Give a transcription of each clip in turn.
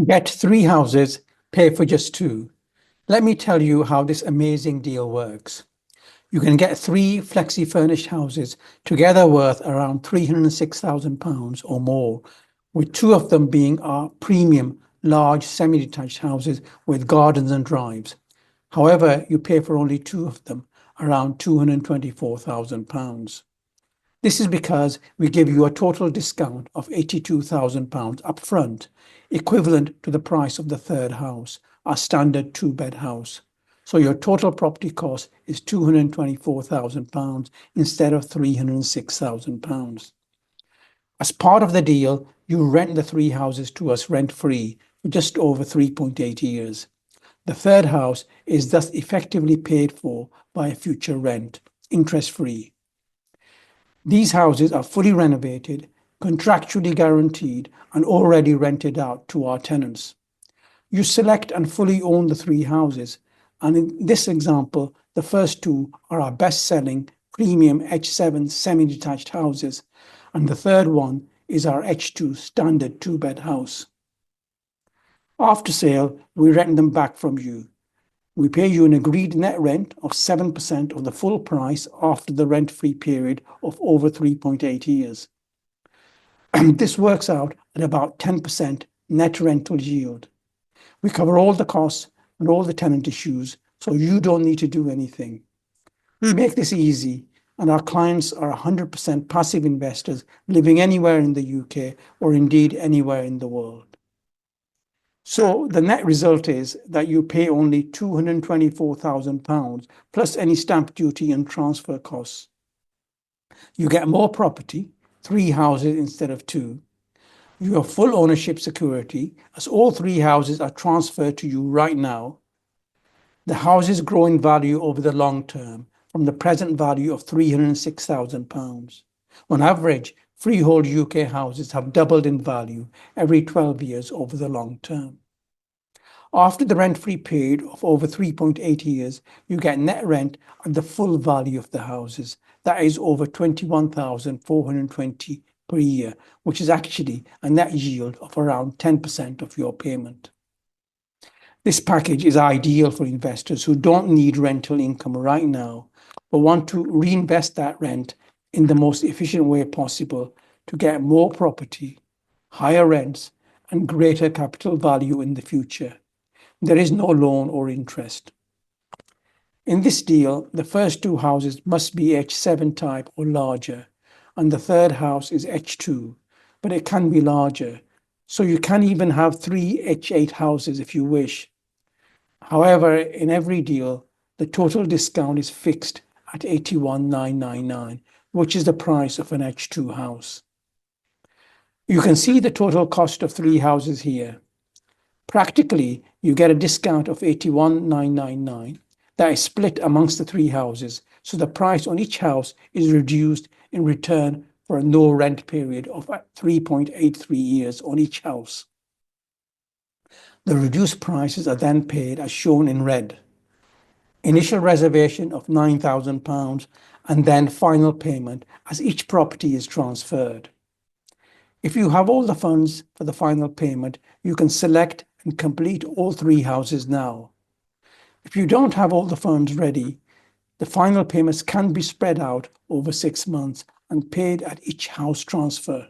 Get three houses, pay for just two. Let me tell you how this amazing deal works. You can get three flexi furnished houses together worth around £306,000 or more, with two of them being our premium large semi-detached houses with gardens and drives. However, you pay for only two of them, around £224,000. This is because we give you a total discount of £82,000 upfront, equivalent to the price of the third house, our standard two-bed house. So your total property cost is £224,000 instead of £306,000. As part of the deal, you rent the three houses to us rent-free for just over 3.8 years. The third house is thus effectively paid for by a future rent, interest-free. These houses are fully renovated, contractually guaranteed, and already rented out to our tenants. You select and fully own the three houses, and in this example, the first two are our best-selling premium H7 semi-detached houses, and the third one is our H2 standard two-bed house. After sale, we rent them back from you. We pay you an agreed net rent of 7% of the full price after the rent-free period of over 3.8 years. This works out at about 10% net rental yield. We cover all the costs and all the tenant issues, so you don't need to do anything. We make this easy, and our clients are 100% passive investors living anywhere in the UK or indeed anywhere in the world. So the net result is that you pay only £224,000 plus any stamp duty and transfer costs. You get more property, three houses instead of two. You have full ownership security as all three houses are transferred to you right now. The houses grow in value over the long term from the present value of £306,000. On average, freehold UK houses have doubled in value every 12 years over the long term. After the rent-free period of over 3.8 years, you get net rent at the full value of the houses. That is over £21,420 per year, which is actually a net yield of around 10% of your payment. This package is ideal for investors who don't need rental income right now, but want to reinvest that rent in the most efficient way possible to get more property, higher rents, and greater capital value in the future. There is no loan or interest. In this deal, the first two houses must be H7 type or larger, and the third house is H2, but it can be larger. So you can even have three H8 houses if you wish. However, in every deal, the total discount is fixed at £81,999, which is the price of an H2 house. You can see the total cost of three houses here. Practically, you get a discount of £81,999 that is split amongst the three houses, so the price on each house is reduced in return for a no rent period of 3.83 years on each house. The reduced prices are then paid as shown in red. Initial reservation of £9,000 and then final payment as each property is transferred. If you have all the funds for the final payment, you can select and complete all three houses now. If you don't have all the funds ready, the final payments can be spread out over 6 months and paid at each house transfer.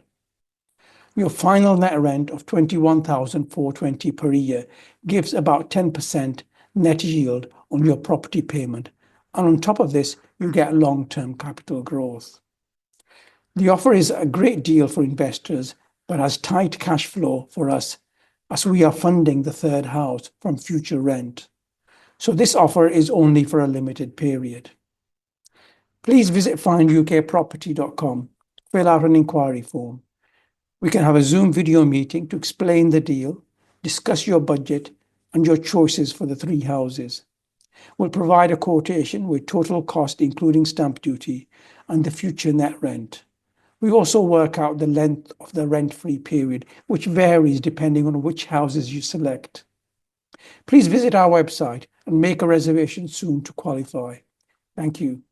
Your final net rent of £21,420 per year gives about 10% net yield on your property payment, and on top of this, you get long-term capital growth. The offer is a great deal for investors, but has tight cash flow for us as we are funding the third house from future rent. So this offer is only for a limited period. Please visit findukproperty.com, fill out an inquiry form. We can have a Zoom video meeting to explain the deal, discuss your budget and your choices for the three houses. We'll provide a quotation with total cost including stamp duty and the future net rent. We also work out the length of the rent-free period, which varies depending on which houses you select. Please visit our website and make a reservation soon to qualify. Thank you.